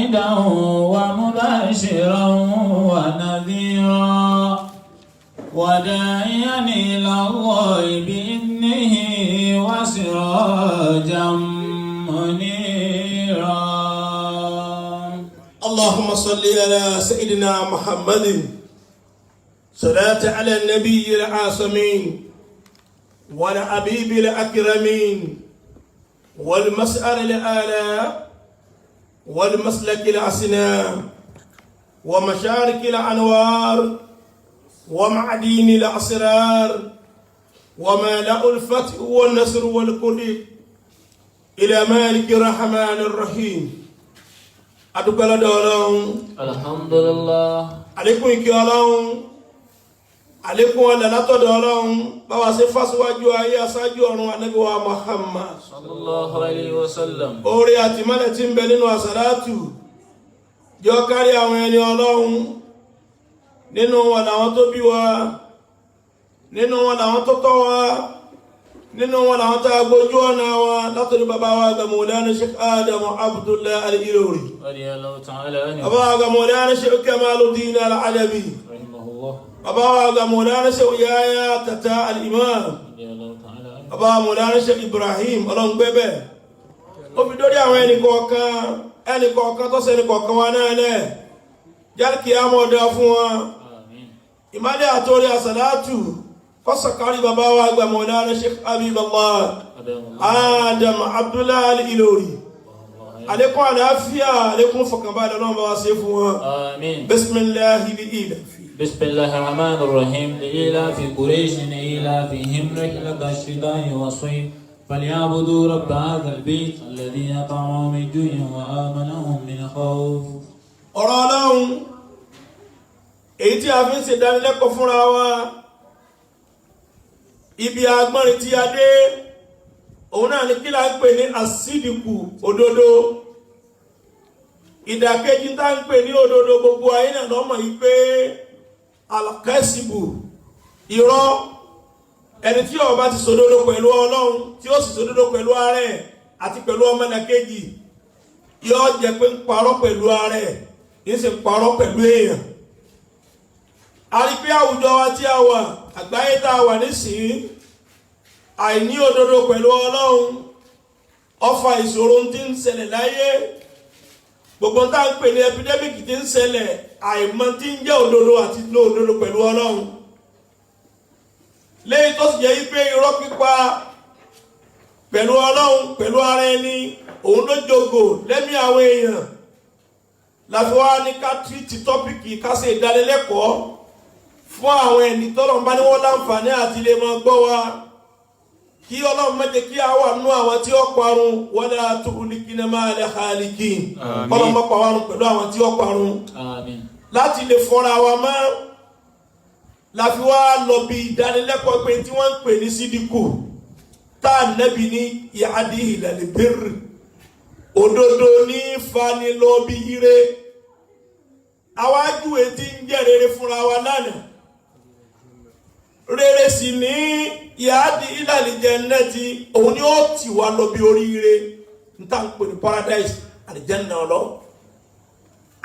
شاهدا ومبشرا ونذيرا وداعيا إلى الله بإذنه وسراجا منيرا. اللهم صل على سيدنا محمد صلاة على النبي العاصمين والحبيب الأكرمين والمسأل الأعلى والمسلك الأسنى ومشارك الأنوار ومعدين الأسرار وماء الفتح والنصر والكل إلى مالك الرحمن الرحيم. أدوكال دولون الحمد لله. عليكم إكيالون عليكم ولالاتو دولون بواسي فاسواجو أيا ساجو النبي محمد صلى الله عليه وسلم. أوري أتمنى تنبلين وصلاتو جوكاري أويني أولون nínú wọn làwọn tó bí wa nínú wọn làwọn tó tọ́ wa nínú wọn làwọn tó agbójú ọ̀nà wa látọ̀rí bàbá wa ga Mawlana Sheikh Adam Abdullah Al-Ilori bàbá wa ga Mawlana Sheikh Kamaluddin Al-Alabi bàbá wa ga Mawlana Sheikh Yahya Tata Al-Imam bàbá wa Mawlana Sheikh Ibrahim ọlọ́ngbẹ́bẹ̀ ó fi dórí àwọn ẹnìkọ̀ọ̀kan tó sẹ́ni kọ̀ọ̀kan wa náà lẹ́ jálkì àmọ́dá fún wa ìmálẹ̀ àtórí àsàlátù kọ́sàkárí bàbá wa àgbà Mawlana Sheikh Habibullah Adam Abdullah Al-Ilori alékún àlàáfíà alékún fọkànbalẹ̀ náà bá wá ṣe fún wa bismillahi li'ilafi bismillahir rahmanir rahim li'ilafi qurayshin ilafihim rihlata ash-shita'i was-sayf falyabudu rabb hadha al-bayt alladhi at'amahum min ju'in wa amanahum min khawf. ọ̀rọ̀ Ọlọ́run èyí tí a fi ń ṣe ìdánilẹ́kọ̀ọ́ fúnra wa ibi agbọ́nrin tí a dé òun náà ni kí la ń pè ní àsídìkù òdodo ìdàkejì tá ń pè ní òdodo gbogbo ayé náà lọ́mọ̀ yìí pé alakẹ́sìbù irọ́ ẹni tí ó bá ti sòdodo pẹ̀lú Ọlọ́run tí ó sì sòdodo pẹ̀lú ààrẹ àti pẹ̀lú ọmọnàkejì yóò jẹ́ pé ń parọ́ pẹ̀lú ààrẹ yìí sì ń parọ́ pẹ̀lú èèyàn. A rí pé àwùjọ wa tí a wà àgbáyé tá a wà nísìnyí àìní òdodo pẹ̀lú Ọlọ́run ọfà ìṣòro tí ń ṣẹlẹ̀ láyé gbogbo tá à ń pè ní epidemic tí ń ṣẹlẹ̀ àìmọ̀ tí ń jẹ́ òdodo àti lo òdodo pẹ̀lú Ọlọ́run léyìí tó sì jẹ́ pé irọ́ pípa pẹ̀lú Ọlọ́run pẹ̀lú ara ẹni òun ló jogo lẹ́mí àwọn èèyàn láti wá ní ká tírìtì tọ́pìkì ká ṣe ìdánilẹ́kọ̀ọ́ fún àwọn ẹni tọ́lọ̀ ń bá ní wọ́n láǹfààní àti lè máa gbọ́ wa kí Ọlọ́run má jẹ́ kí a wà nínú àwọn tí ó parun wala tuhlikina ma'al khaliqin Ọlọ́run má pa wá run pẹ̀lú àwọn tí ó parun láti lè fọ́ra wa mọ́ láti wá lọ bí ìdánilẹ́kọ̀ọ́ pé tí wọ́n ń pè ní sídìkù tá Ànábì ní yahdi ilal birr òdodo ní fani lọ bí ire àwájú etí ń jẹ́ rere fúnra wa lánàá rere sì ní yahdi ilal jannati òun ni ó tì wá lọ bí oríire ń tà ń pè ní paradise àlìjẹ́nà lọ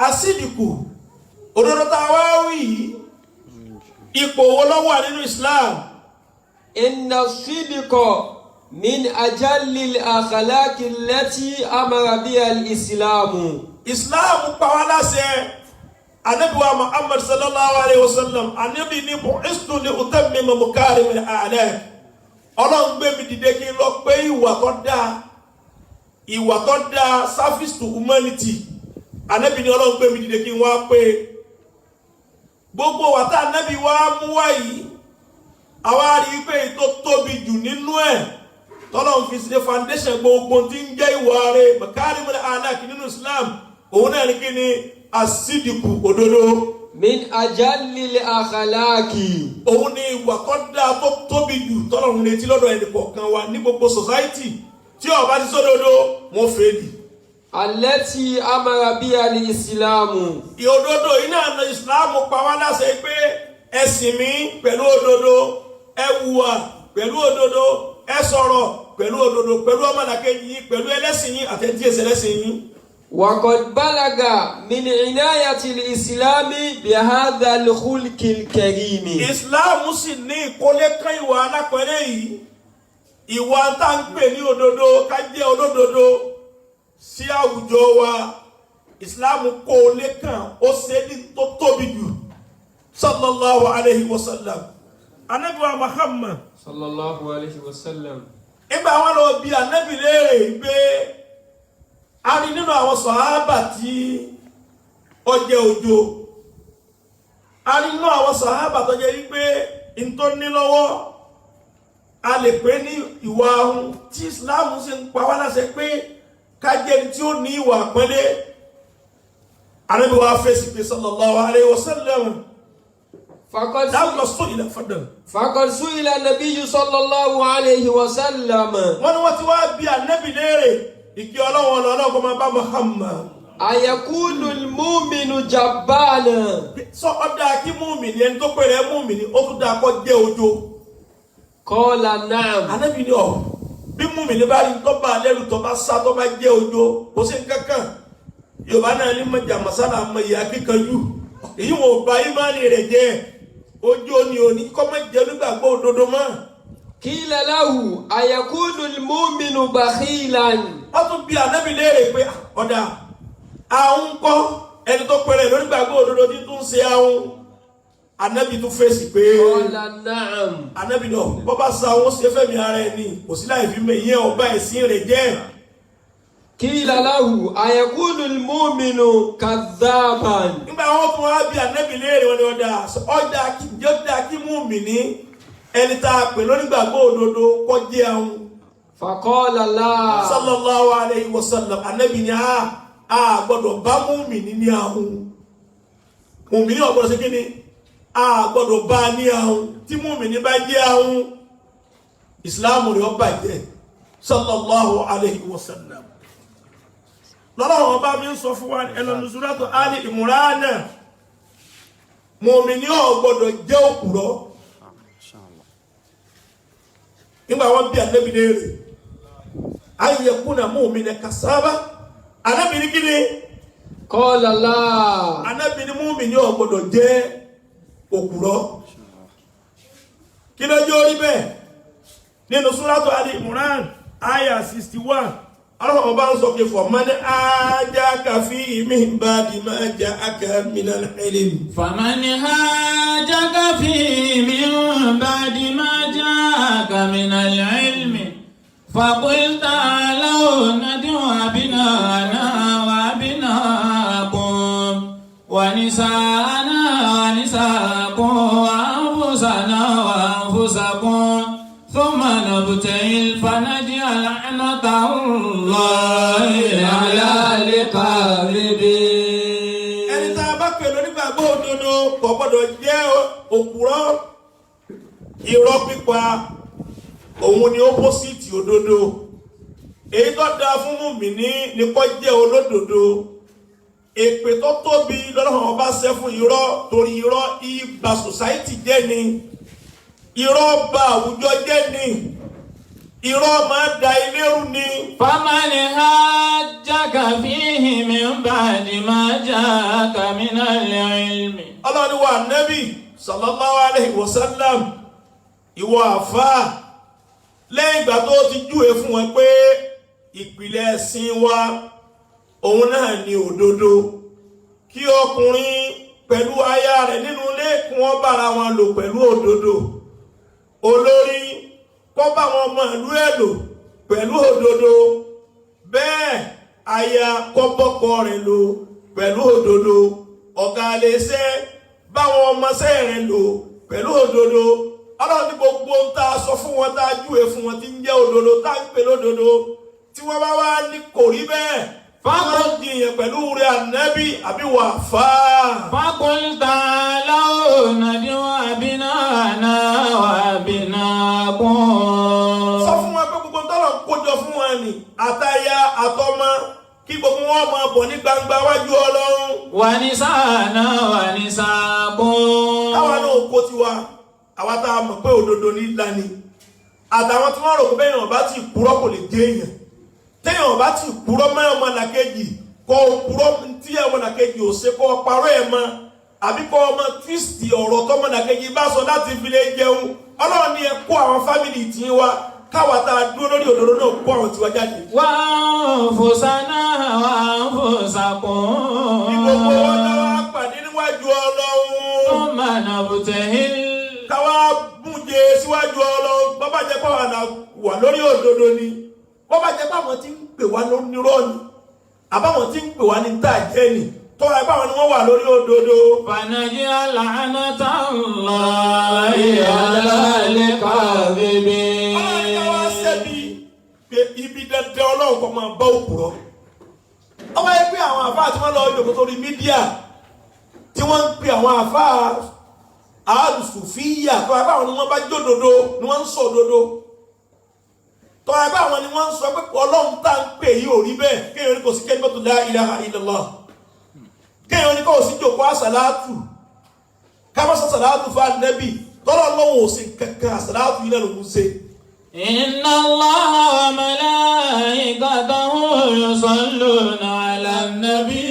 àsídìkù òdodo tá a wá wí ipò wo ló wà nínú Islam. inna sidqa min ajallil akhlaqi allati amara biha al-islamu. Islam pa wá láṣẹ Ànábì wa Muhammad sallallahu alayhi wa sallam Ànábì ní bu'istu li utammima makarimil a'laq Ọlọ́run gbé mi dìde kí n lọ pé ìwà tó dáa service to humanity Ànábì ní Ọlọ́run gbé mi dìde kí n wá pé gbogbo wa tá Ànábì wa mú wá yìí àwa rí pé tó tóbi jù nínú ẹ̀ tọ́lọ́run fi ṣe foundation gbogbo tí ń jẹ́ ìwà rẹ̀ makarimul a'laq nínú Islam òun náà ní kí ni àsídìkù òdodo. min ajallil akhlaqi. òun ni ìwà tó dáa tó tóbi jù tọ́lọ́run retí lọ́dọ̀ ẹnì kọ̀ọ̀kan wa ní gbogbo society tí ó bá ti sódodo wọ́n fèèdì. allati amara biha al-islamu. ìòdodo yìí náà ní Islam pa wá láṣẹ pé ẹ̀sìn mi pẹ̀lú òdodo ẹ hùwà pẹ̀lú òdodo ẹ sọ̀rọ̀ pẹ̀lú òdodo pẹ̀lú ọmọlàkejì yín pẹ̀lú ẹlẹ́sìn yín àtẹ̀tí ẹsẹ̀ ẹlẹ́sìn yín وقد بلغ من عناية الإسلام بهذا الخلق الكريم. Islam sì ní ìkólé kan ìwà alápẹ̀rẹ̀ yìí. Ìwà tá ń pè ní òdodo ká jẹ́ olódodo sí àwùjọ wa. Islam kó lé kan ó ṣe ní tó tóbi jù. Sallallahu alayhi wa sallam. Ànábì wa Muhammad. Sallallahu alayhi wa sallam. Ìgbà wọn lọ bi Ànábì léèrè pé a rí nínú àwọn sàhábà tí ó jẹ́ òjò. A rí nínú àwọn sàhábà tó jẹ́ wípé n tó ní lọ́wọ́ a lè pè ní ìwà ahun tí Islam sì ń pa wá láṣẹ pé ká jẹ́ ẹni tí ó ní ìwà àpọ́nlé. Ànábì wa fèsì pé sallallahu alayhi wa sallam. فقد سئل النبي صلى الله عليه وسلم. wọ́n ní wọ́n ti wá bi Ànábì léèrè ìkí Ọlọ́run Ọlọ́run máa bá Muhammad. أيكون المؤمن جبانا. sọ ọdá kí múmìnì ẹni tó pèrè múmìnì ó tún dáa kó jẹ́ òjò. قال نعم. Ànábì ní ọ bí múmìnì bá rí tó bá lẹ́rù tó bá sá tó bá jẹ́ òjò kò sí kankan. Yorùbá náà ní mọ̀jà masala mọ̀ ìyá kíkanjú èyí wọn ò bá ìmánì rẹ̀ jẹ́ ojú ni òní kọ́ mọ̀ jẹ́ nígbàgbọ́ òdodo mọ́. قيل له أيكون المؤمن بخيلا. wọ́n tún bi Ànábì léèrè pé ọ̀dà àwọn kọ́ ẹni tó pẹ̀rẹ̀ lórí gbàgbọ́ òdodo tí tún ṣe àwọn. Ànábì tún fèsì pé قال نعم. Ànábì náà bọ́ bá sa àwọn ṣe fẹ́mi ara ẹni kò sí láì fi mẹ́ ìyẹn ọba ẹ̀sìn rẹ̀ jẹ́. قيل له أيكون المؤمن كذابا. nígbà wọn tún wá bi Ànábì léèrè wọn ni ọjà kí mùmínì ẹni tá a pè lórí gbàgbọ́ òdodo kó jẹ́ àwọn. فقال لا. Sallallahu alayhi wa sallam. Ànábì ni a gbọ́dọ̀ bá mùmínì ní àwọn. Mùmínì ò gbọ́dọ̀ ṣe kíni a gbọ́dọ̀ bá ní àwọn tí mùmínì bá jẹ́ àwọn ìsìláàmù rẹ̀ ó bàjẹ́. Sallallahu alayhi wa sallam. lọ́lọ́wọ́ bá mi ń sọ fún wa ẹlọ́nu Suratu Ali Imran. Mùmínì ò gbọ́dọ̀ jẹ́ òpùrọ́. nígbà wọn bí Ànábì léèrè ay yakuna mu'mina kasaba. Ànábì ní kíni. قال لا. Ànábì ní mùmínì ò gbọ́dọ̀ jẹ́ òpùrọ́. kí ló jẹ́ orí bẹ́ẹ̀ nínú Suratu Ali Imran aya 61. Ọlọ́run bá ń sọ pé faman hajjaka fihi min ba'di ma ja'aka minal ilm. فمن هاجك فيه من بعد ما جاءك من العلم فقل تعالوا ندعو أبناءنا وأبناءكم ونساءنا ونساءكم وأنفسنا وأنفسكم ثم نبتهل فنجعل لعنة الله على الكاذبين. ẹni tá a bá pè lónígbàgbọ́ òdodo kò gbọ́dọ̀ jẹ́ òpùrọ́. Irọ́ pípa òun ni opposite òdodo. Èyí tó dáa fún mùmínì ni kó jẹ́ olódodo. Èpè tó tóbi lọ́lọ́run ọba ṣẹ́ fún irọ́ torí irọ́ ìbà society jẹ́ ni. Irọ́ bà àwùjọ jẹ́ ni. Irọ́ máa da ilé rú ni. فمن هاجك فيه من بعد ما جاءك من العلم. Ọlọ́run wa Ànábì sallallahu alayhi wa sallam. Ìwọ àfáà lẹ́yìn ìgbà tó ti júwe fún wọn pé ìpìlẹ̀ ẹ̀sìn wa òun náà ni òdodo. Kí ọkùnrin pẹ̀lú aya rẹ̀ nínú ilé kí wọ́n bára wọn lò pẹ̀lú òdodo. Olórí kó bá wọn ọmọ ìlú ẹ̀ lò pẹ̀lú òdodo. Bẹ́ẹ̀ aya kó bọ́kọ rẹ̀ lò pẹ̀lú òdodo. Ọ̀gá iléeṣẹ́ báwọn ọmọọṣẹ́ rẹ̀ lò pẹ̀lú òdodo. Ọlọ́run ní gbogbo ń tá a sọ fún wọn tá a júwe fún wọn tí ń jẹ́ òdodo tá ń pè lódodo. Tí wọ́n bá wá ní kò rí bẹ́ẹ̀ fáwọn jiyàn pẹ̀lú rẹ̀ Ànábì àbí wà fáà. فقل تعالوا ندعو أبناءنا وأبناءكم. Sọ fún wọn pé gbogbo tọ́lọ̀ ń kójọ fún wọn ni àtaya àtọmọ kí gbogbo wọn máa bọ̀ ní gbangba wájú Ọlọ́run. ونساءنا ونساءكم. Káwa náà kó tiwa àwa tá a mọ̀ pé òdodo ní ìlànà àtàwọn tí wọ́n rò pé bẹ́ẹ̀ yàn bá ti kúrọ́ kò lè jẹ́ èèyàn téèyàn bá ti kúrọ́ mẹ́rin ọmọ làkejì kó òpùrọ́ tí ọmọlàkejì ò ṣe kó parọ́ ẹ̀ mọ́ àbí kó ọmọ twist ọ̀rọ̀ tọmọlàkejì bá sọ láti fi lè jẹun. Ọlọ́run ní ẹ kó àwọn fámìlì tí wá káwa tá a dúró lórí òdodo náà kó àwọn tiwa jáde. Wa anfusana wa anfusakum. Ní gbogbo wọn náà wá pàdé níwájú Ọlọ́run. Thumma nabtahil. Káwa múje síwájú Ọlọ́run. Bọ́bá jẹ́ pàwọn àná wà lórí òdodo ni. Bọ́bá jẹ́ pàwọn tí ń pè wá nírọ́ ni. Àbáwọn tí ń pè wá ní tàjẹ́ ni. Tọ́ra ẹ̀ báwọn ni wọ́n wà lórí òdodo. Fanaj'al la'natallahi 'alal kadhibin. Ọlọ́run ká wá sẹ́bi pé ibi dandan Ọlọ́run kò máa bá òpùrọ́. Ọba yẹ pé àwọn àfáà tí wọ́n lọ ìjòkó sórí mídíà tí wọ́n ń pè àwọn àfáà àlùsùfíyà tó ẹ báwọn ni wọ́n bá jódodo ni wọ́n ń sọ òdodo. Tó ẹ báwọn ni wọ́n ń sọ pé Ọlọ́run tá ń pè yìí ò rí bẹ́ẹ̀ kéèyàn ní kò sí kalimatu la ilaha illallah. Kéèyàn ní kò sí jòkó àsàlátù ká má sọ àsàlátù fún Ànábì tọ́lọ́ lọ́wọ́ òsì kankan àsàlátù yìí náà ló ń ṣe. Inna Allaha wa malaikatahu yusalluna 'alan nabi.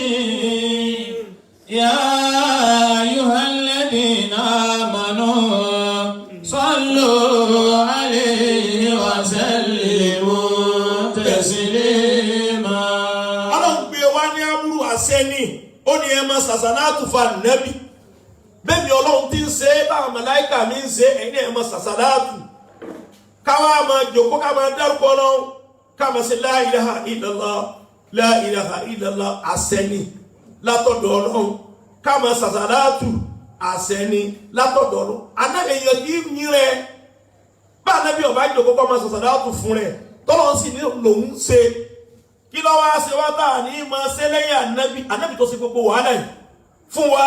Ya ayyuhalladhina amanu sallu 'alayhi wa sallimu taslima. Ọlọ́run gbé wá ní àbúrò àṣẹ ni ó ní ẹ máa sàsàlátù fún Ànábì. Bẹ́ẹ̀ ni Ọlọ́run ti ń ṣe báwọn màláíkà mi ń ṣe ẹ̀yin ẹ máa sàsàlátù. Káwá máa jòkó ká máa dárúkọ Ọlọ́run ká máa ṣe la ilaha illallah la ilaha illallah àṣẹ ni látọ̀dọ̀ Ọlọ́run ká máa sàsàlátù àṣẹ ni látọ̀dọ̀ Ọlọ́run. Ànábì èèyàn kì í yín rẹ̀ bá Ànábì ọba jòkó kọ́ máa sàsàlátù fún rẹ̀ tọ́lọ́run sì ní lòun ṣe. Kí ló wá ṣe wá tá à ní máa ṣe lẹ́yìn Ànábì tó ṣe gbogbo wàhálà yìí fún wa.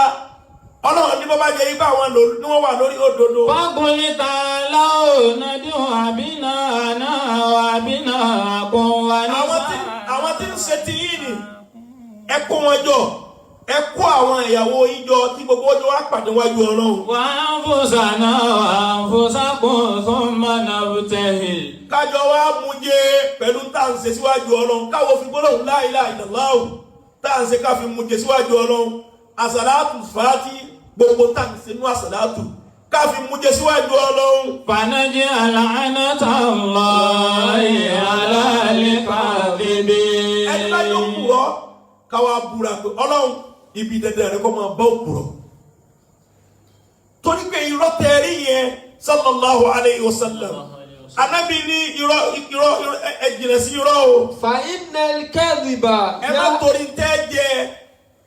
Ọlọ́run ní bọ́bá jẹ́ ipá wọn ní wọ́n wà lórí òdodo. Faqul ta'alaw nad'u abna'ana wa abna'akum wa nisa'ana. Àwọn tí ń ṣe ti yìí ni ẹ kó wọn jọ ẹ kó àwọn ìyàwó ìjọ tí gbogbo ọjọ́ wá pàdé wájú Ọlọ́run. Wa anfusana wa anfusakum thumma nabtahil. Kájọ wá mú jẹ pẹ̀lú tá à ń ṣe síwájú Ọlọ́run káwọ́ fi gbólóhùn la ilaha illallah tá à ń ṣe ká fi mú jẹ síwájú Ọlọ́run. Àsàlátù fàátì gbogbo tá à ń ṣe nú àsàlátù ká fi mú jẹ síwájú Ọlọ́run. Fanaj'al la'natallahi 'alal kadhibin. Ẹni bá yóò kúrọ́ káwá búra pé Ọlọ́run ibi dandan rẹ kọ́ máa bá òkúrọ̀. Torí pé irọ́ tẹ̀rí yẹn sallallahu alayhi wa sallam. Ànábì ní irọ́ ẹ jìnà sí irọ́ o. Fa innal kadhiba. Ẹ má torí tẹ́ jẹ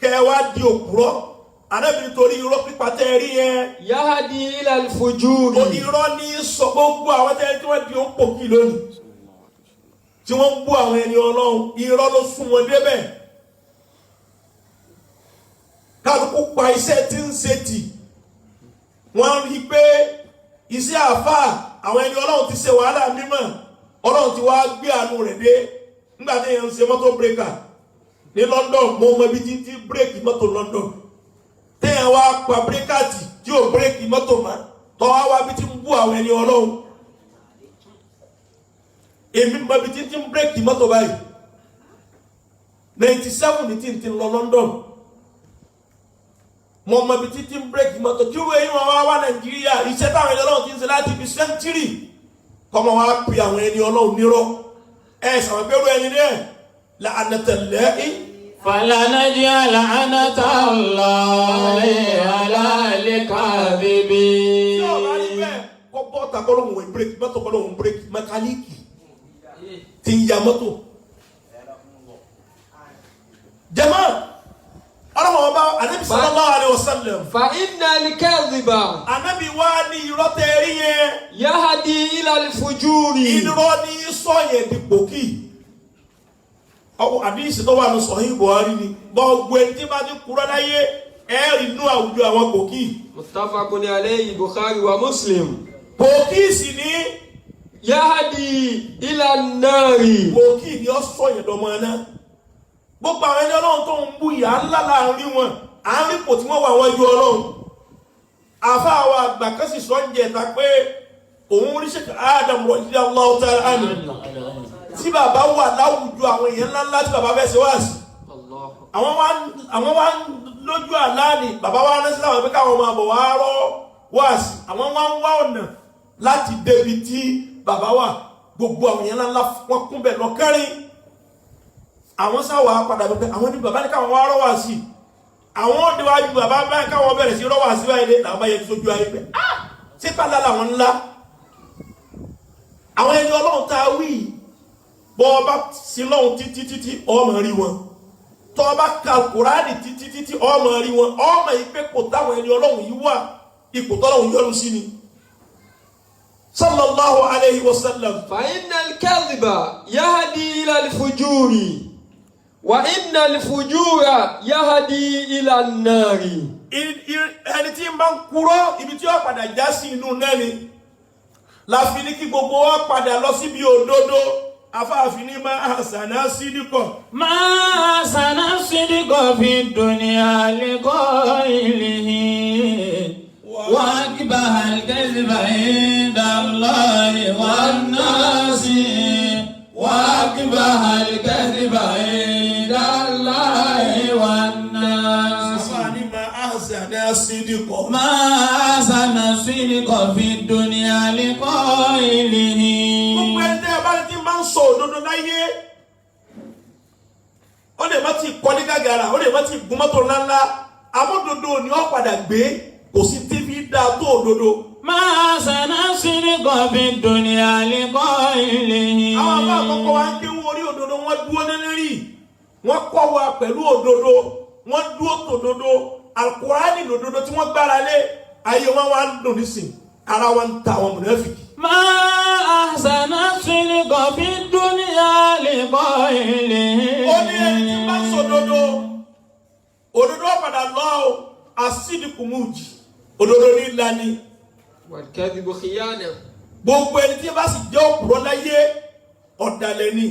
kẹ́ wá di òkúrọ̀. Ànábì nítorí irọ́ pípa tẹ̀rí yẹn. Yahdi ila al-fujuri. Irọ́ ní sọ gbogbo àwọn tẹ́lẹ̀ tí wọ́n di òǹpò kí lónìí. Tí wọ́n ń bú àwọn ẹni Ọlọ́run, irọ́ ló sún wọn débẹ̀. Kálukú pa iṣẹ́ tí ń ṣe tì. Wọ́n rí i pé iṣẹ́ àfáà àwọn ẹni Ọlọ́run ti ṣe wàhálà mímọ́. Ọlọ́run ti wá gbé àánú rẹ̀ dé. Nígbà tí èèyàn ń ṣe mọ́tò bírèkà ní London, mo mọ ibi tí bírèkì mọ́tò London. Téèyàn wá pa bírèkàtì tí ò bírèkì mọ́tò mọ́. Tọ́ wá wá bí tí ń bú àwọn ẹni Ọlọ́run. Èmi mọ ibi tí ń bírèkì mọ́tò báyìí. 97 ní tí ń lọ London. Mo mọ ibi títí ń bírèkì mọ́tò kí wọ́n yín wọn wá Nàìjíríà iṣẹ́ táwọn ẹni Ọlọ́run ti ń ṣe láti ibi sẹ́ńtírì kọ́mọ wá pè àwọn ẹni Ọlọ́run nírọ́ sàwọn pẹ̀lú ẹni dẹ́ la'natullahi. Falanaj'al la'natallahi 'alal kadhibin. Tí ọ̀rọ̀ rí bẹ́ẹ̀ kọ́ bọ́ọ̀tà kọ́ lóhùn wẹ̀ bírèkì mọ́tò kọ́ lóhùn bírèkì mẹkáníìkì ti ń ya mọ́tò. Jàmáà ọlọ́mọba Ànábì sallallahu alaihi wasallam. Fa innal kadhiba. Ànábì wá ní irọ́ tẹ́rí yẹn. Yahdi ila al-fujuri. Irọ́ ní sọ̀yẹ̀ dìpò kì. Ọkọ̀ àdìsí tó wà ní Sahih Buhari ni. Gbogbo ẹni tí bá ti kúrọ́ láyé ẹ̀rì inú àwùjọ àwọn kòkì. Muttafaqun alayhi Bukhari wa Muslim. Kòkì sì ní. Yahdi ila an-nari. Kòkì ni ó sọ̀yẹ̀ dọ̀mọ́ náà. Gbogbo àwọn ẹni Ọlọ́run tó ń bú ìyá ńlá láàrin wọn àárín kò tí wọ́n wà wọ́n ju Ọlọ́run. Àfa àwọn àgbà kan sì sọ ń jẹ ta pé òun rí Sheikh Adam radiyallahu ta'ala anhu tí bàbá wà láwùjọ àwọn èèyàn ńláńlá tí bàbá fẹ́ ṣe wá sí. àwọn wá lójú àláàní bàbá wa rán sí àwọn pé káwọn máa bọ̀ wá rọ́ wáàsí àwọn wá ń wá ọ̀nà láti débi tí bàbá wà gbogbo àwọn yẹn ńlá wọn kún bẹ̀ lọ kẹrin àwọn sáwà padà bẹ̀ àwọn ní bàbá ní káwọn wá rọ́ wáàsí àwọn òdiwájú bàbá báyìí káwọn bẹ̀rẹ̀ sí rọ́ wáàsí báyìí dé làwọn bá yẹ sójú ayé pé ṣé pàdé làwọn ńlá àwọn ẹni ọlọ́run tá a wí bọ́ ọba sí lọ́hùn títí ọmọ rí wọn tọ́ ọba ka Kùránì títí ọmọ rí wọn ọmọ ìpè kò táwọn ẹni ọlọ́run yìí wà ipò tọ́lọ́run yọ́nú sí ni sallallahu alayhi wa sallam. fa innal kadhiba yahdi ila al-fujuri wa innal fujura yahdi ila an-nari. ẹni tí ń bá ń kúrò ibi tí ó padà já sí inú náà ni láfi ní kí gbogbo wa padà lọ síbi òdodo afáàfin ní máa àṣànà sídìkọ̀. máa àṣànà sídìkọ̀ fi dunya lẹ́kọ̀ọ́ ìlìhìn wà kíbà àlùkẹ́sìbà indallahi wan nasi wà kíbà àlùkẹ́sìbà indallahi wan nasi. afáàní máa àṣànà sídìkọ̀. máa àṣànà sídìkọ̀ fi dunya lẹ́kọ̀ọ́ ìlìhìn. gbogbo ẹni bá ti máa ń sọ òdodo láyé ó lè má ti kọ́ ní gàgàrà ó lè má ti gun mọ́tò ńláńlá amódodo ni ó padà gbé kò sí tíbi dáa tó òdodo. máa ṣànà sídìkọ̀ fi dunya lẹ́kọ̀ọ́ ìlìhìn. àwọn àbá àkọ́kọ́ wa ń kéwú orí òdodo wọ́n dúró lélẹ́rì wọ́n kọ́ wa pẹ̀lú òdodo wọ́n dúró tòdodo Al-Qur'ani lòdodo tí wọ́n gbára lé ayé wọn wá ń dùn nísìn ara wa ń ta àwọn mùnáfíkì. máa ṣànà sídìkọ̀ fi dunya lẹ́kọ̀ọ́ ìlìhìn. ó ní ẹni tí bá sòdodo òdodo padà lọ àsídìkù mújì òdodo ní ìlànì wal kadhibu khiyana. gbogbo ẹni tí bá sì jẹ́ òpùrọ́ láyé ọ̀dàlẹ̀ ni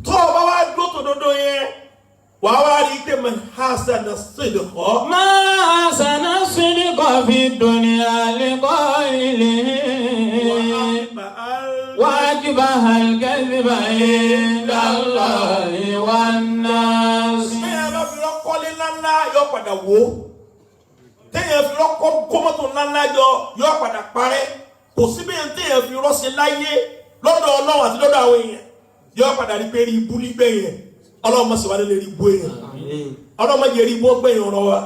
tó o bá wá dúró tòdodo yẹn wàá wá rí pé man hasana sidqa. máa ṣànà sídìkọ̀ fi dunya lẹ́kọ̀ọ́ ìlìhìn. wájibà àlùkẹ́sìbà indallahi wan nasi. téèyàn bá fi rọ́kọ́lé ńláńlá yóò padà wó téèyàn fi rọ́kọ́ kọ́mọ́tò ńláńlá yóò padà parẹ́ kò sí bẹ́ẹ̀ téèyàn fi rọ́ṣẹ́ láyé lọ́dọ̀ Ọlọ́run àti lọ́dọ̀ àwọn èèyàn yóò padà rí pé rí ibú nígbẹ̀ yẹn Ọlọ́run mọ̀ sí wa lè rí ibú èèyàn Ọlọ́run mọ̀ jẹ́ rí ibú ọgbẹ́ yẹn ọ̀rọ̀ wa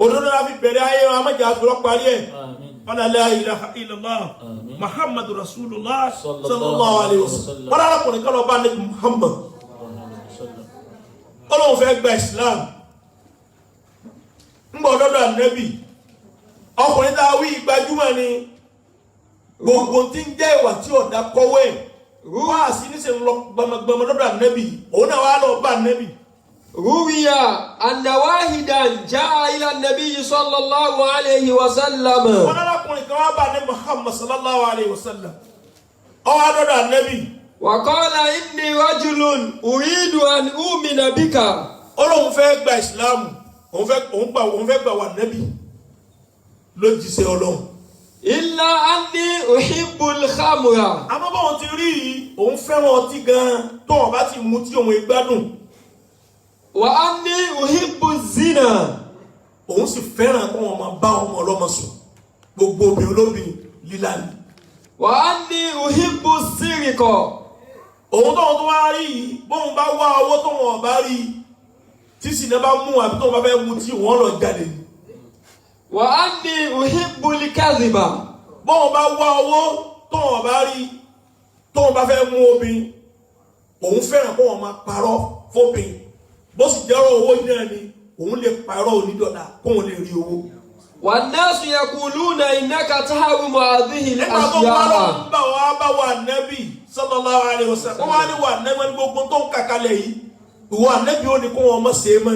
òdodo la fi bẹ̀rẹ̀ ayé wa mọ̀ jẹ́ àfihàn parí ẹ̀ wala la ilaha illallah Muhammadu Rasulullah sallallahu alayhi wa sallam wọ́n arákùnrin kan lọ bá ní Muhammad Ọlọ́run fẹ́ gba Islam ń bọ̀ lọ́dọ̀ ànábì ọkùnrin tá a wí gbajúmọ̀ ni gbogbo tí ń jẹ́ ìwà tí ọ̀dà kọ́wé wá sí níṣẹ́ ń lọ gbọmọgbọmọ lọ́dọ̀ ànábì òun náà wá lọ bá ànábì. ruwiya anna wahidan jaa ila nabiyyi sallallahu alayhi wa sallam. wọ́n arákùnrin kan wá bá ní Muhammad sallallahu alayhi wa sallam ó wá lọ́dọ̀ ànábì. wa qala inni rajulun uridu an umina bika. Ọlọ́run fẹ́ gba ìsìláàmù òun fẹ́ gbà wà ànábì lójíṣẹ́ Ọlọ́run. illa anni uhibbul khamra. àmọ́ báwọn ti rí yìí òun fẹ́ràn ọtí gan-an tó wọn bá ti mú tí òun ìgbádùn. wa anni uhibbuz zina. òun sì fẹ́ràn kó wọn máa bá ọmọ ọlọ́mọ sùn gbogbo obìnrin olóbìnrin líla ni. wa anni uhibbuz sirqa. òun tóun tó wá rí yìí bóun bá wá owó tó wọn bá rí tí sì náà bá mú àbí tóun bá fẹ́ mú tí wọ́n lọ jáde ni. wa anni uhibbul kadhiba. bóun bá wá owó tóun bá rí tóun bá fẹ́ mú obìnrin òun fẹ́ràn kó wọn máa parọ́ fóbìnrin bó sì jẹ́rọ owó yìí náà ni òun lè parọ́ onídọ̀dà kóun lè rí owó. wan nasu yaquluna innaka tahrimu hadhihi nígbà tó wá al-ashya'a. lọ́wọ́ ń bá wa bá wà nẹ́bì sallallahu alaihi wasallam wọ́n wá ní wà nẹ́bì ní gbogbo tó ń kàkálẹ̀ yìí ìwà nẹ́bì ó ní kó wọn mọ̀ ṣe é mọ́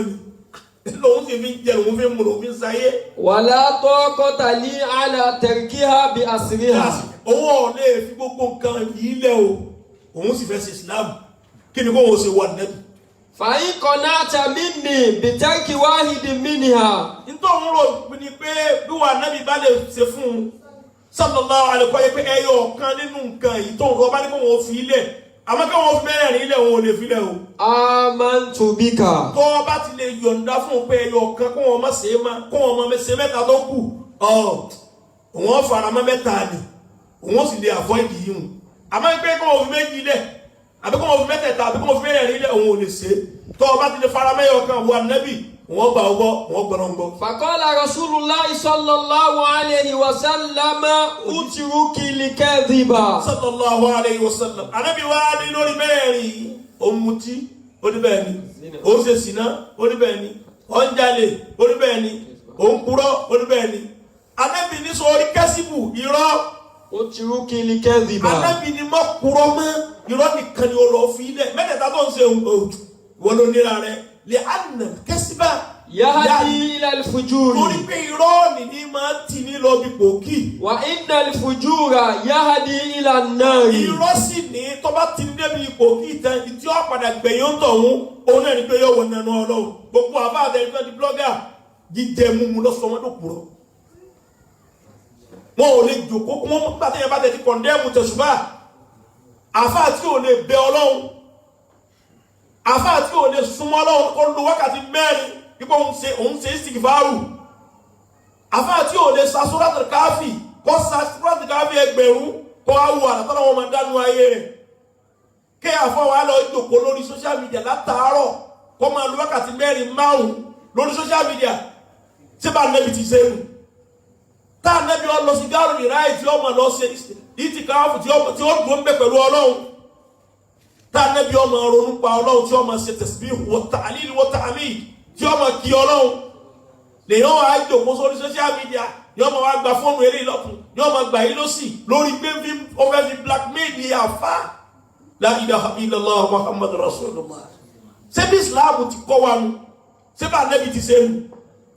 ni lòun sì fi ń jẹ lòun fi ń mú lòun fi ń sáyé. wala taqata li ala tarkiha bi asriha. òun ò lè fi gbogbo nǹkan yìí lẹ̀ o òun sì fẹ́ ṣe Islam kí ni kó wọn ṣe wà nẹ́bì. fa in qana'ta minni bi tarki wahidin minha. nítorí òun rò ní pé bí wà nẹ́bì bá lè ṣe fún un sallallahu alaihi wa sallam pé ẹyọ ọ̀kan nínú nǹkan yìí tó ń rọ bá ní kó wọn fi ilẹ̀ àmọ́ kí wọ́n fi mẹ́rẹ̀ẹ̀rin ilẹ̀ wọn ò lè filẹ̀ o. amantu bika. tó o bá ti lè yọ̀ǹda fún un pé ẹyọ kan kó wọn má ṣe é má kó wọn má ṣe mẹ́ta tó kù wọ́n fara mọ́ mẹ́ta ni wọ́n sì lè avoid yìí hùn àmọ́ pé kó wọn fi méjì lẹ̀ àbí kó wọn fi mẹ́tẹ̀ẹ̀ta àbí kó wọn fi mẹ́rẹ̀ẹ̀rin ilẹ̀ òun ò lè ṣe tó o bá ti lè fara mẹ́yọ kan wọ Ànábì wọ́n gbà ọgbọ́ wọ́n gbọ́nà gbọ́. Faqala Rasulullah sallallahu alayhi wa sallam utruki likadhiba. Sallallahu alayhi wa sallam. Ànábì wa ní lórí mẹ́rin òun mutí oníbẹ̀ẹ́ni òun ṣe sìná oníbẹ̀ẹ́ni òun jalè oníbẹ̀ẹ́ni òun purọ́ oníbẹ̀ẹ́ni. Ànábì ní sọ orí kẹ́sìbù irọ́. Utruki likadhiba. Ànábì ní mọ́ purọ́ mọ́ irọ́ nìkan ni ó lọ fi ilẹ̀ mẹ́tẹ̀ẹ̀ta tó ń ṣe wọ́n ló nira rẹ̀. لأن الكسب يهدي إلى الفجور وإن الفجور يهدي إلى النار. irọ́ sì ní tó bá ti ní débi ipò kí ìtàn tí ó padà gbẹ̀yìn tọ̀hún òun náà ní pé yóò wọ nánú Ọlọ́run gbogbo àbá àtẹnudọ́ di blọ́gà jíjẹ mímu lọ́sọ̀mọ́dún kúrò wọn ò lè jòkó kí wọ́n gbà tẹ́yẹ bá tẹ̀ ti kọ̀ndẹ́mù tẹ̀sùbá àfáà tí ò lè bẹ Ọlọ́run àfáà tí ò lè súnmọ́ Ọlọ́run kó lu wákàtí mẹ́rin ipò òun ṣe ìsìkìfàárù àfáà tí ò lè sa suratul káfì kó sa suratul káfì ẹgbẹ̀rún kó awọ àtàtàrà wọn máa dánú ayé rẹ̀ kí àfọwọ́ lọ jòkó lórí social media látàárọ̀ kó máa lu wákàtí mẹ́rin márùn lórí social media tí bá nẹ́bi ti ṣe nù tá nẹ́bi ọ lọ sí gáàrú ìráyè tí ó máa lọ ṣe ìtìkáfù tí ó dùn ń bẹ pẹ̀lú Ọlọ́run tá nẹ́bí ọmọ ronú pa Ọlọ́run tí ọmọ ṣe tasbih wa ta'lil wa tahmid tí ọmọ kí Ọlọ́run lèyàn wá jòkó sórí social media yọ ọmọ wá gba fóònù eré ìlọ́kùn yọ ọmọ gbà yín lọ́sì lórí pé ó fẹ́ fi blackmail ní àfá la ilaha illallah muhammadu rasulullah ṣé bí Islam ti kọ́ wa nu ṣé bá nẹ́bí ti ṣe nu.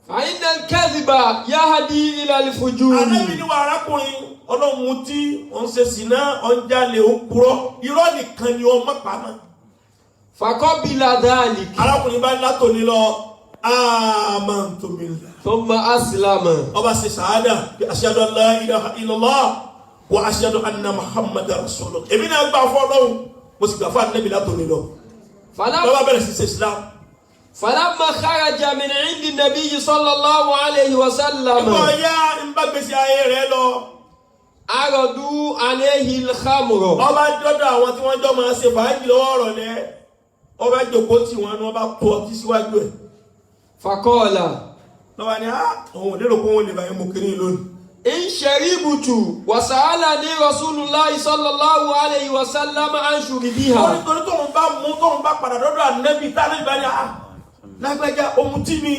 فإن الكذب يهدي إلى الفجور. Ànábì ní wa arákùnrin Ọlọ́run mutí òun ṣe sìná òun jalè òun purọ́ irọ́ nìkan ni ọmọ pamọ́. فقبل ذلك. arákùnrin bá látòní lọ amantu billah. ثم أسلم. ọba ṣe sàádà ashhadu an la ilaha illallah wa ashhadu anna muhammadar rasulullah. èmi náà gbà fún Ọlọ́run mo sì gbà fún Ànábì látòní lọ. lọ́wọ́ bẹ̀rẹ̀ sí ṣe Islam. فلما خرج من عند النبي صلى الله عليه وسلم عرضوا عليه الخمر. ọba jọ́dọ̀ àwọn tí wọ́n jọ máa ṣe fàájì lọ́wọ́ ọ̀rọ̀ lẹ́ ọba jókòó tí wọ́n ní wọ́n bá tó ọtí síwájú ẹ̀. فقال lọ́wọ́ ni òun ò lérò pé wọ́n lè bá yín mú kiri lónìí. إن شربت وسألني رسول الله صلى الله عليه وسلم عن شربها. nítorí tóun bá mú tóun bá padà dọ́dọ̀ Ànábì tá Ànábì bá ní lágbájá omutí ni.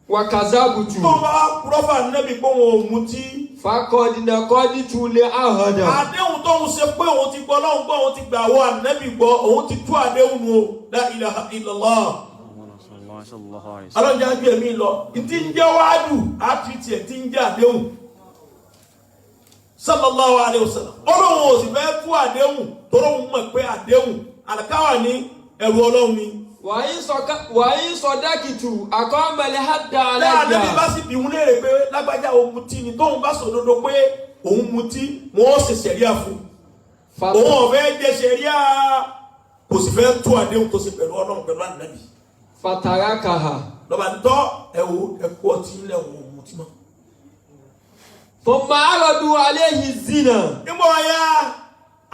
وكذبت. tó bá kúrọ́fà Ànábì pé òun ò mutí. فقد نقضت العهد. àdéhùn tóun ṣe pé òun ti gbọ́ Ọlọ́run gbọ́ òun ti gbà wọ Ànábì gbọ́ òun ti tú àdéhùn nù la ilaha illallah. Ọlọ́run jáde ẹ̀mí lọ ìtí ń jẹ́ wáàdù àti tiẹ̀ tí ń jẹ́ àdéhùn. Sallallahu alayhi wa sallam. Ọlọ́run ò sì fẹ́ tú àdéhùn tọ́lọ́run mọ̀ pé àdéhùn àlàkáwà ní ẹ̀rù Ọlọ́run ni. وإن صدقت أقام الحد علي. Ànábì bá sì bí wọn léèrè pé lágbájá òun mutí ni tóun bá sòdodo pé òun mutí wọn ó ṣe ṣẹ̀ríà fún. òun ọ̀fẹ́ jẹ́ ṣẹ̀ríà kò sì fẹ́ tú àdéhùn tó ṣe pẹ̀lú Ọlọ́run pẹ̀lú Ànábì. فتركها. lọ́ba ń tọ́ ẹ̀kú ọtí ilẹ̀ òun mutí mọ́. ثم عرضوا عليه الزنا. nígbà wáyà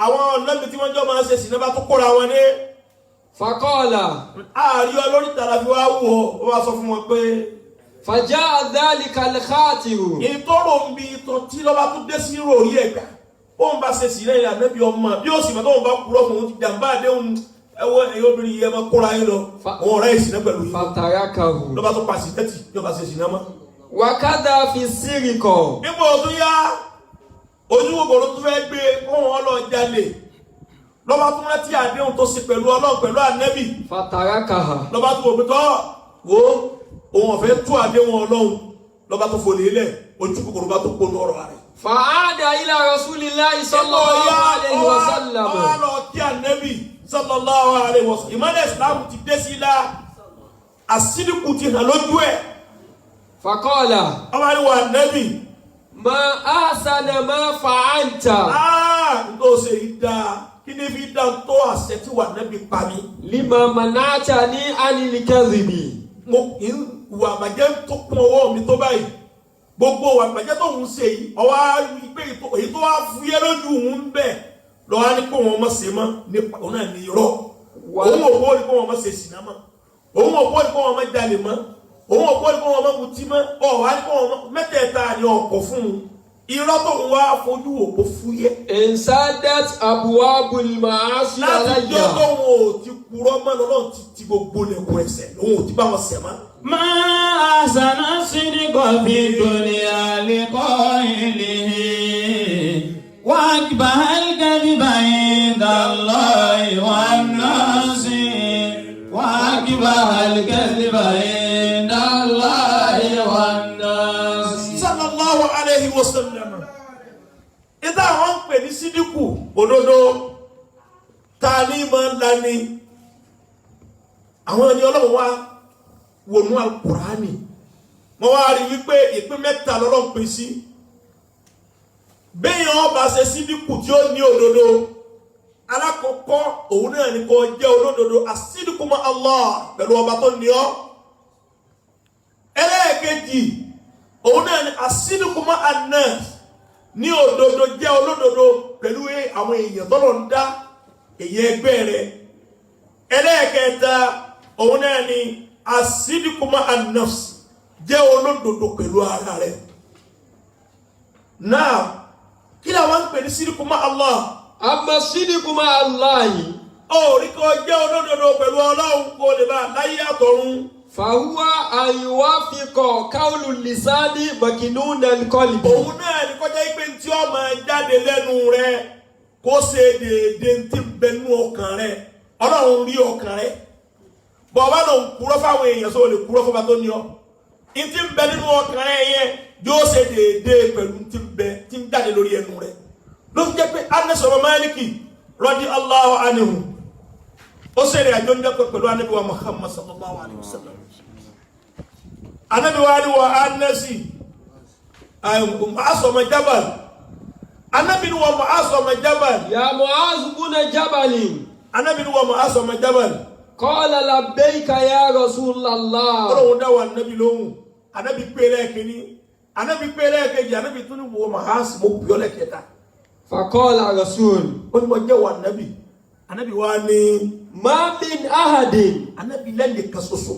àwọn ọ̀nàmì tí wọ́n jọ máa ṣe sí náà bá tó kóra wọn ní. فقال. ààrí olórí tààrà fi wá wò ó wá sọ fún wọn pé. فجاء ذلك الخاطر. ìtọ́rọ̀ ń bi ìtàn tí lọ́ba tó dé sí ròrí ẹ̀gbà òun bá ṣe sí lẹ́yìn Ànábì ọmọ bí ó sì mọ̀ tóun bá kúrọ́ fún òun ti jàǹbá àdéhùn ẹwọ́ ẹ̀yọ́ obìnrin yìí ẹ máa kóra yín lọ òun ọ̀rẹ́ ìsìnà pẹ̀lú yín. فتركه. lọ́ba tó pàṣẹ tẹ́tì lọ́ba ṣe ìsìnà mọ́. وكذا في السرقة. nígbà tó yá ojú ògbòrò tó fẹ́ gbé fún wọn lọ jalè lọ́ba tó rántí àdéhùn tó ṣe pẹ̀lú Ọlọ́run pẹ̀lú Ànábì. فتركها. lọ́ba tó wò tọ́ wo òun ọ̀fẹ́ tú àdéhùn Ọlọ́run lọ́ba tó fò lélẹ̀ ojú kòkòrò bá tó kónú ọ̀rọ̀ rẹ̀. فعاد إلى رسول الله صلى الله عليه وسلم. sallallahu alaihi wasallam. ìmọ̀lẹ̀ Islam ti dé sí la àsìdìkù ti hàn lójú ẹ̀. فقال. ọba ni wà Ànábì. ما أحسن ما فعلت. tó ṣe ìdá kí ni fi dá tó àṣẹ tí wà nábì pa mí. lima manatani anil kadhibi. mo ìwà àbàjẹ́ tó kún ọwọ́ mi tó báyìí gbogbo ìwà àbàjẹ́ tó ń ṣe yìí ọwọ́ pé èyí tó wá fúyẹ́ lójú òun bẹ́ẹ̀ lọ́wọ́ ní kó wọn mọ̀ ṣe mọ́ nípa òun náà ní irọ́ òun ò bó ní kó wọn mọ̀ ṣe ṣìnà mọ́ òun ò bó ní kó wọn mọ̀ jalè mọ́ òun ò bó ní kó wọn mọ̀ mutí mọ́ ọ̀wá ní kó wọn mọ̀ mẹ́tẹ̀ẹ̀ta ni ọkọ̀ fún un irọ́ tó ń wá fojú òpó fúyẹ́. insadat abuwabul maasi alayya. láti jọ́ tó wọn ò ti kúrọ́ mọ́ lọ́wọ́ ti gbogbo lẹ́kùn ẹsẹ̀ lòun ò ti bá wọn sẹ̀ mọ́. ما أحسن الصدق في الدنيا لقائله وأكبه الكذب عند الله والناس وأكبه الكذب عند الله والناس. sallallahu alayhi wa sallam. ìdá àwọn ń pè ní sídìkù òdodo tàlímọ̀ lani àwọn ẹni ọlọ́run wá wọnú Al-Qur'ani wọ́n wá rí wípé ìpín mẹ́ta lọ́lọ́run pín sí bẹ́ẹ̀ yẹn ọba ṣe sídìkù tí ó ní òdodo alákọ̀ọ́kọ́ òun náà ní kò jẹ́ olódodo àsídìkù mọ́ Allah pẹ̀lú ọba tó ní ọ́ ẹlẹ́ẹ̀kejì òun náà ní àsídìkù mọ́ an-nas ní òdodo jẹ́ olódodo pẹ̀lú àwọn èèyàn tọ́lọ̀ ń dá èyí ẹgbẹ́ rẹ̀ ẹlẹ́ẹ̀kẹta òun náà ní àsídìkù mọ́ an-nafs jẹ́ olódodo pẹ̀lú ara rẹ̀ náà kí ni àwọn ń pè ní sídìkù mọ́ Allah. amma sídìkù mọ́ Allah yìí. Orí kò jẹ́ olódodo pẹ̀lú Ọlọ́run kò lè bá láyé àtọ̀run. Fàhùwà àyùwá fi kọ̀ káwùlù lìsáàdì màkìnú nàlkọ́lìbì. Òun náà ní kọjá pé tí ó máa jáde lẹ́nu rẹ̀ kó ṣe déédéé tí ń bẹ nínú ọkàn rẹ̀. Ọlọ́run rí ọkàn rẹ̀. Bọ̀wá lòun kúrọ́ fáwọn èèyàn sọ lè kúrọ́ fọba tó ní ọ. Ìtí ń bẹ nínú ọkàn rẹ̀ yẹn yóò ṣe déédéé pẹ̀lú tí ń jáde lórí ẹnu rẹ̀. Ló fi jẹ́ pé Anas ọmọ Málíkì radiyallahu anhu ó ṣèrè àjọ ń jẹ́ pẹ̀lú Ànábì wa Muhammad sallallahu alayhi wa sallam. Ànábì wa ni wa Anasi Mu'az ọmọ Jabal. Ànábì ni wa Mu'az ọmọ Jabal. Ya Mu'az buna Jabali. Ànábì ni wa Mu'az ọmọ Jabal. Qala labbayka ya Rasulallah. Ọlọ́run dá wa Ànábì lóhùn. Ànábì péré kìíní. Ànábì péré kejì. Ànábì tún ní wo Mu'az mo pè ọ́ lẹ́kẹta. Faqala Rasul. Ó ní mo jẹ́ wa Ànábì. Ànábì wa ni ma min ahadin. Ànábì lẹ́nu kan ṣoṣo.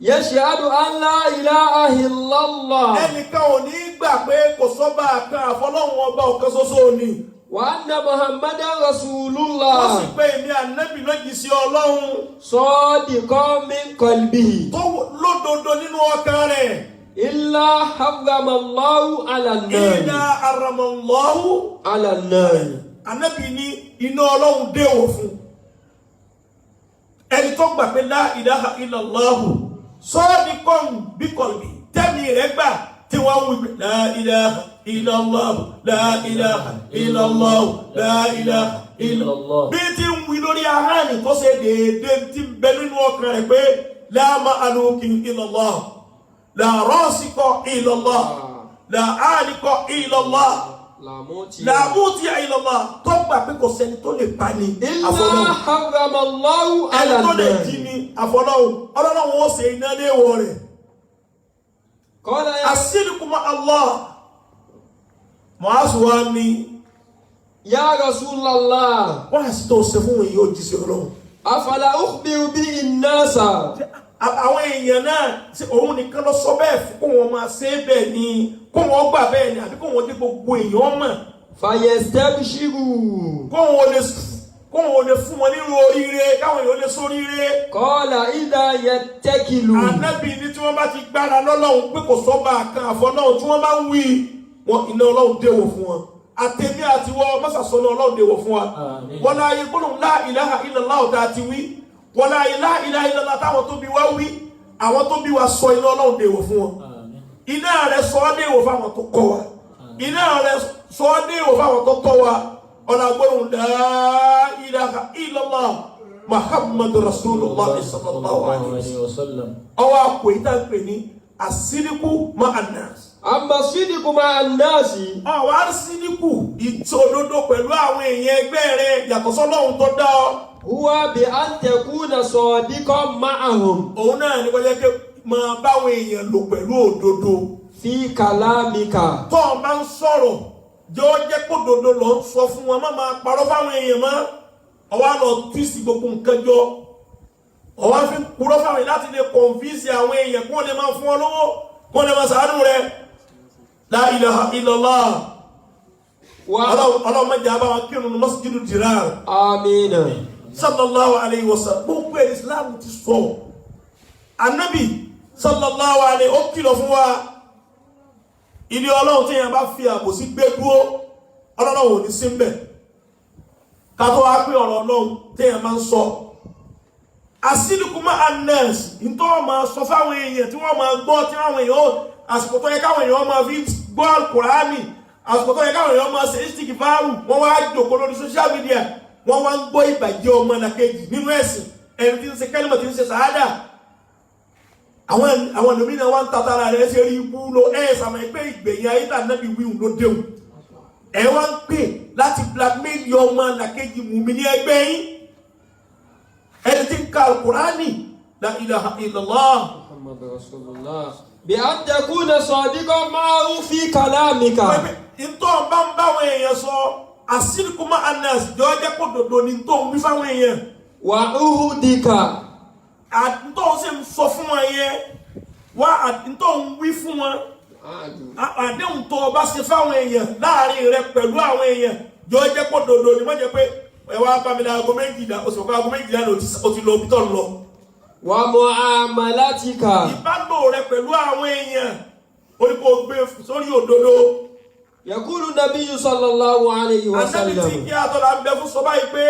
Yashhadu an la ilaha illallah. Ẹnìkan ò ní gbà pé kò sọ́ba kan àfọlọ́hun ọba ọ̀kan ṣoṣo ni. Wa anna Muhammadan Rasulullah. Wọ́n sì pé èmi Ànábì lójì sí Ọlọ́run. Sadiqan min qalbihi. Tó lódodo nínú ọkàn rẹ̀. Illa harramallahu ala an-nar. Illa harramallahu Ala an-nar. Ànábì ní iná Ọlọ́run déwò fún. Ẹni tó gbà pé la ilaha illallahu sadiqan bi qalbi tẹ́mi rẹ̀ gbà tí wọ́n wí pé la ilaha illallahu la ilaha illallahu la ilaha illallahu. Bí tí ń wí lórí ahánì tó ṣe déédéé tí ń bẹ nínú ọkàn rẹ̀ pé la ma'lukin illallah la rasiqa illallah la aliqa illallah làmúti illallah tó gbà pé kò sẹ́ni tó lè pa ni àfọlọ́hun. Illa harramallahu ala ẹni tó lè an-nar. jí ni àfọlọ́hun Ọlọ́run ó ṣe iná léèwọ̀ rẹ̀. Qala ya As-sidqu ma'a Allah. Mu'az wa ni Rasulallah. wọ́n á sì tó ṣe fún èyí ó jí sí Ọlọ́run. Afala ukhbiru bihi an-nasa. Àwọn èèyàn náà tí òun nìkan lọ sọ bẹ́ẹ̀ fún kó wọn máa ṣe bẹ́ẹ̀ ni kó wọn gbà bẹ́ẹ̀ ni àbí kó wọn dé gbogbo èèyàn mọ̀ Fayastabshiru. kó wọn lè fún wọn nínú oríire káwọn èèyàn lè sóríire. Qala idha yattakilu. Ànábì ní tí wọ́n bá ti gbára lọ́lọ́run pé kò sọ́ba kan àfọlọ́run tí wọ́n bá ń wí wọn iná Ọlọ́run déwò fún wọn. Àtẹ̀mí àti wọ́n mọ́sàsọ́nà Ọlọ́run déwò fún wa. Wọ́n láyé gbólóhùn la ilaha illallah ọ̀tá àti wí. Wọ́n láyé la ilaha illallah táwọn tó bí wá wí. Àwọn tó bí wa sọ iná Ọlọ́run déwò fún wọn. Iná rẹ̀ sọ ọ́ déwò fáwọn tó kọ́ wa. Iná rẹ̀ sọ ọ́ déwò fáwọn tó tọ́ wa. Ọ̀nà gbólóhùn la ilaha illallah Muhammadu Rasulullah sallallahu alayhi wa sallam. Ọwọ́ àpò ìtànpè ní asídìkù ma'an nas. Amma sidiku ma'an nasi. Ọ̀wá sídìkù ìtòdodo pẹ̀lú àwọn èèyàn ẹgbẹ́ rẹ̀ yàtọ̀ sọ́lọ́hun tó dá ọ. Huwa bi an takuna sadiqan ma'ahum. Òun náà ní kọjá pé máa báwọn èèyàn lò pẹ̀lú òdodo. Fi kalamika. Tó o bá ń sọ̀rọ̀ jẹ́ ó jẹ́ kó òdodo lọ ń sọ fún wọn má máa parọ́ fáwọn èèyàn mọ́. Ọwá lọ twist gbogbo nǹkan jọ. Ọwá fi kúrọ́ fáwọn èèyàn láti lè convince àwọn èèyàn kó lè máa fún ọ lówó kó lè máa ṣàánú rẹ̀. La ilaha illallah. Ọlọ́run mẹ́jọ àbáwọn kírun ní masjidu dirar. Amina. Sallallahu alayhi wa sallam. Gbogbo ẹ̀ Islam ti sọ. Ànábì sallallahu alayhi ó kìlọ̀ fún wa. Ilé Ọlọ́run tí yẹn bá fi àbòsí gbé dúró, Ọlọ́run ò ní sí mbẹ̀. Ká tó wá pé ọ̀rọ̀ Ọlọ́run tí yẹn máa ń sọ. Asídìkù ma'an nas. Ntọ́ máa sọ fáwọn èèyàn tí wọ́n máa gbọ́ tí àwọn èèyàn àsìkò tó yẹ káwọn èèyàn máa fi gbọ́ Al-Qur'ani, àsìkò tó yẹ káwọn èèyàn máa ṣe istighfaru, wọ́n wá jòkó lórí social media, wọ́n wá ń gbọ́ ìbàjẹ́ ọmọlàkejì nínú ẹ̀sìn, ẹni tí ń ṣe kẹ́lìmọ̀ tí ń ṣe sàádà. Àwọn ẹlòmínà wá ń tatara rẹ̀ ṣe rí ibú lọ sàmà pé ìgbẹ̀yìn ayé tà nábì wíhùn ló déhùn. Ẹ wá ń pè láti blackmail ọmọlàkejì mùmí ní ẹgbẹ́ yín. Ẹni tí ń ka Al-Qur'ani, la ilaha illallah. Muhammadu Rasulullah. Bi an takuna sadiqan ma'ahum fi kalamika. Ntọ́ bá ń báwọn èèyàn sọ asídìkù ma'an nas jọ jẹ́ kó dòdò ní ntọ́ ń wí fáwọn èèyàn. Wa uhudika. Àtúntò sì ń sọ fún wọn yẹn wá àtúntò ń wí fún wọn. Àdéhùn tó o bá ṣe fáwọn èèyàn láàrin rẹ pẹ̀lú àwọn èèyàn jọ jẹ́ kó dòdò ní wọ́n jẹ́ pé ẹ wá bá mi ní aago méjìlá oṣù kọ́ aago méjìlá ní o ti lọ omi tó ń lọ. Wa mu'amalatika. Ìbálò rẹ pẹ̀lú àwọn èèyàn orí kò gbé sórí òdodo. Yakulu nabiyyu sallallahu alayhi wa sallam. Ànábì tí kí àtọ́lá ń bẹ fún sọ báyìí pé.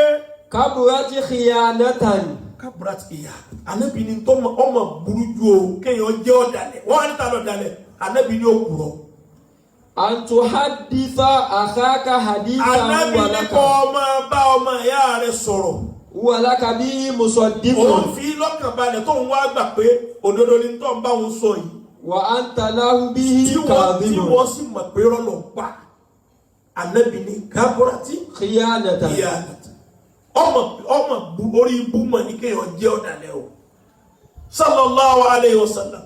Kaburati khiyanatan. Kaburati ìyá. Ànábì ni tó ọmọ burú ju o kéèyàn jẹ́ ọ̀dàlẹ̀. Wọ́n á ní ta lọ dalẹ̀. Ànábì ni ó kúrọ̀. An tuhadditha akhaka hadithan Ànábì ni kọ́ ọmọ bá ọmọ ìyá rẹ̀ sọ̀rọ̀. Walaka bi musaddiqun. Òun fi lọ́kàn balẹ̀ tó ń wá gbà pé òdodo ni tó ń bá òun sọ yìí. Wa anta lahu bihi Tí kadhibun. wọ́n sì mọ̀ pé rọ́lọ̀ pa. Ànábì ni kaburati Khiyanatan. ìyá rẹ̀. Ọmọ orí ibú mọ̀ ní kéèyàn jẹ́ ọ̀dàlẹ̀ o. Sallallahu alayhi wa sallam.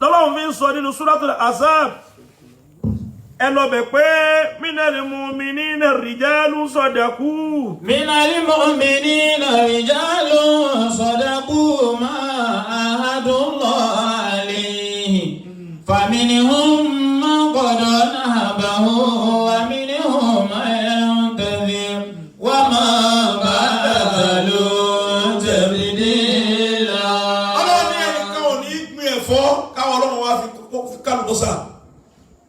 Lọ́lọ́run fi ń sọ nínú Suratul Ahzab. Ẹ lọ bẹ̀ pé minal mu'minina rijalun sadaqu. Minal mu'minina rijalun sadaqu ma ahadullah alayhi. Faminhum man qada nahabahu wa minhum man yantazir wa ma badalu tabdila. Ọlọ́run ní ẹnìkan ò ní gbin ẹ̀fọ́ káwọn Ọlọ́run wá fi kálukú sá.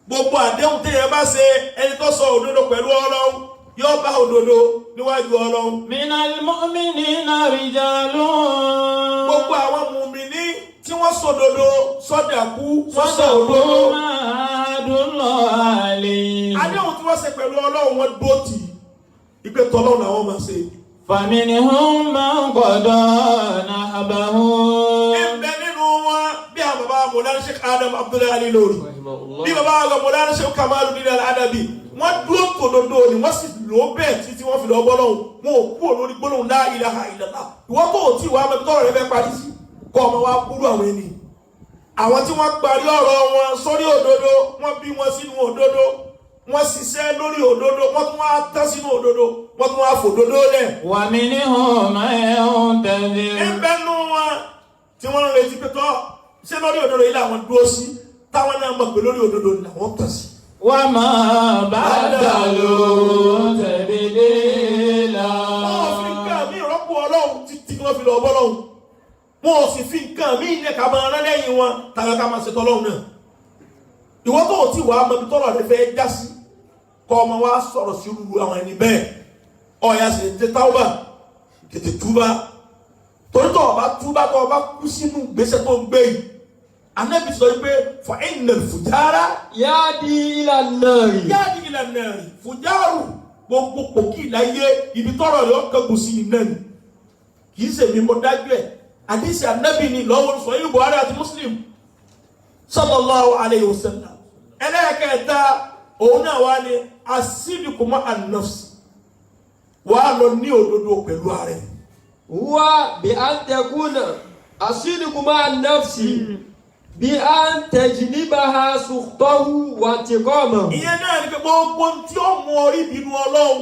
Gbogbo àdéhùn tí ẹ bá ṣe ẹni tó sọ òdodo pẹ̀lú Ọlọ́run yóò bá òdodo níwájú Ọlọ́run. Minal mu'minina rijalun. Gbogbo àwọn mùmíní tí wọ́n sọdodo sọdàkú wọ́n sọ òdodo. Àdéhùn tí wọ́n ṣe pẹ̀lú Ọlọ́run wọn dúró tì í. Ìpè tọ́lọ́run làwọn máa ṣe. Faminhum man qada nahabahu. Ẹ̀bẹ̀ nínú wọn bí àwọn bàbá Mọ̀lánà Sheikh Adam Abdullahi Ali Lori. Bí bàbá àwọn Mọ̀lánà Sheikh Kamaluddin Al-Adabi. Wọ́n dúró tòdodo ni wọ́n sì lò ó bẹ́ẹ̀ títí wọ́n fi lọ bọ́ lọ́hùn. Wọn ò kúrò lórí gbólóhùn la ilaha illallah. Ìwọ́n tó ò tí ì wá mẹ́tọ́ tọ́rọ̀ rẹ fẹ́ parí sí. Kọ́ ọmọ wa kúrò àwọn ẹni. Àwọn tí wọ́n parí ọ̀rọ̀ wọn sórí òdodo, wọ́n bí wọn sínú òdodo. Wọ́n ṣiṣẹ́ lórí òdodo, wọ́n tún wá tán sínú òdodo, wọ́n tún wá fòdodo lẹ̀. Wa minhum man yantazir. Ẹgbẹ́ nú wọn tí wọ́n ń retí pé tọ́ ṣé lórí òdodo yìí làwọn dúró sí táwọn náà mọ̀ pé lórí òdodo ni làwọn tàn sí. Wa ma badalu tabdila. Wọ́n fi nǹkan mí rọ́pò Ọlọ́run títí wọ́n fi lọ bọ́ lọ́hùn. Wọ́n ò sì fi nǹkan mí ilẹ̀ ká máa rán lẹ́yìn wọn tàbí ká máa ṣètò Ọlọ́run náà. Ìwọ́n tó ti wà á mọ ibi tọ́rọ̀ rẹ fẹ́ já sí kọ́ ọmọ wa sọ̀rọ̀ sí irú àwọn ẹni bẹ́ẹ̀. Ọ̀ya sì ń tẹ táwọ́bà tètè túbá. Torí tó ọba túbá tó ọba kú sínú gbèsè tó ń gbé yìí. Ànábì sọ pé fa innal fujara Yadi ila nari. yáàdì ila nari. Fujaru gbogbo pòkì láyé ibi tọ́rọ̀ rẹ ọkọ̀ gùn sí iná ni. Kì í ṣèmi mo dájú ẹ̀. àdìsí ànábì ni lọ́wọ́ sọ yìí Buhari àti Muslim sallallahu alayhi wa sallam. ẹlẹ́ẹ̀kẹta òun náà wá ní asídìkù ma'a an-nafs wàá lọ ní òdodo pẹ̀lú ààrẹ. huwa bi an takuna as-sidqu ma'a an-nafsi bi an tajnibaha sukhtahu wa intiqamahu. ìyẹn náà ni pé gbogbo tí ó mú orí ìbínú Ọlọ́run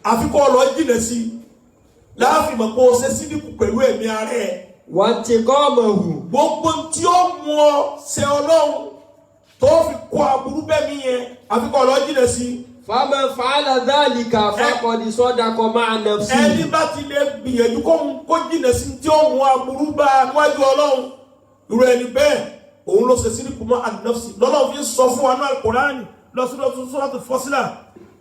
àfikún ọlọ́ jìnà sí láàfin mọ̀ pé o ṣe sídìkù pẹ̀lú ẹ̀mí ààrẹ. wa intiqamahu. gbogbo tí ó mú ọ ṣe Ọlọ́run tó fi kó aburú bẹ́mi yẹn àfikún ọlọ́ jìnà sí. faman fa'ala dhalika faqad sadaqa ma'a nafsi. ẹni bá ti lè gbìyànjú kó jìnà sí tí ó mú aburú bá níwájú Ọlọ́run irú ẹni bẹ́ẹ̀ òun ló ṣe sídìkù ma'a an-nafsi lọ́lọ́run fi sọ fún wa ní Al-Qur'ani lọ́sọ́dọ̀ Fọ́sílà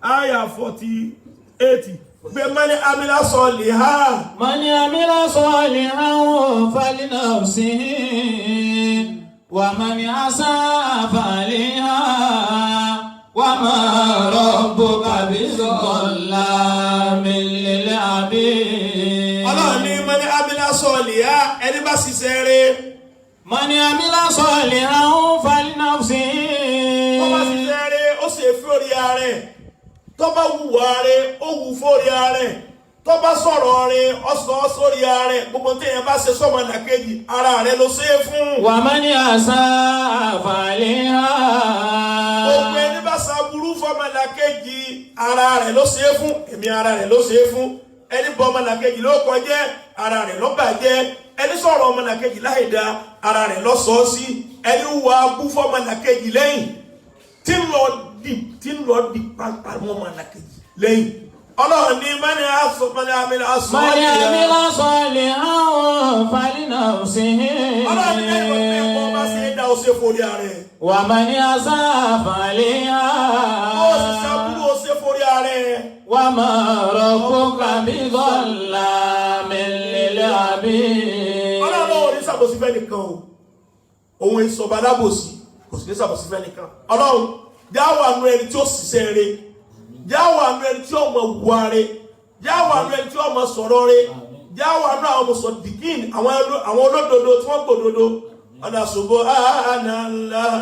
àyà 48 pé mani amila salihan. mani amila salihan falinafsihi wa mani asaa fa'alayha wa ma rabbuka bizallamin lil abid. Ọlọ́run ní mani amila salihan ẹni bá ṣiṣẹ́ rẹ̀. mani amila salihan falinafsihi. tó bá ṣiṣẹ́ rẹ̀ ó ṣe fórí ààrẹ tó bá wùwà rẹ̀ ó wù fórí ààrẹ tó bá sọ̀rọ̀ rẹ̀ ó sọ sórí ààrẹ gbogbo téèyàn bá ṣe sọ́mọ làkejì ara rẹ̀ ló ṣe é fún. wa mani asaa fa'alayha. gbogbo ẹni bá ṣàbúrú fọ́mọ làkejì ara rẹ̀ ló ṣe é fún ẹ̀mí ara rẹ̀ ló ṣe é fún. ẹni bọ ọmọ làkejì ló kọjẹ́ ara rẹ̀ ló bàjẹ́ ẹni sọ̀rọ̀ ọmọ làkejì láì dá ara rẹ̀ ló sọ sí ẹni wà bú fọ́mọ làkejì lẹ́yìn tí ń lọ di pàápàá mọ́ ọmọ làkejì lẹ́yìn. Ọlọ́run ní mani amila salihan falinafsihi. Ọlọ́run ní ẹni wọ́n pé wọ́n bá ṣe é dá o ṣe forí ààrẹ. wa mani asaa fa'alayha. ó sì ṣàbúrò o ṣe forí ààrẹ. wa ma rabbuka bizallamin lil abid. Ọlọ́run ò ní ṣàbòsí fẹ́ nìkan o òun ìsọ̀bà alábòsí kò sì ní ṣàbòsí fẹ́ nìkan. Ọlọ́run jáwọ́ àánú ẹni tí ó ṣiṣẹ́ rẹ̀ jáwọ́ àánú ẹni tí ó mọ wùwà rẹ̀ jáwọ́ àánú ẹni tí ó mọ sọ̀rọ̀ rẹ̀ jáwọ́ àánú àwọn mùsọ̀dìkín àwọn olódodo tí wọ́n gbòdodo. ọ̀nà subhanallah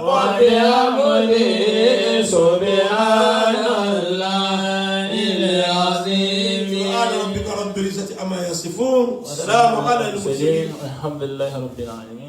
wa bihamdihi subhanallahil azim. subhana rabbika rabbil izzati amma yasifun wa salamun ala al-mursalin alhamdulillahi rabbil alamin.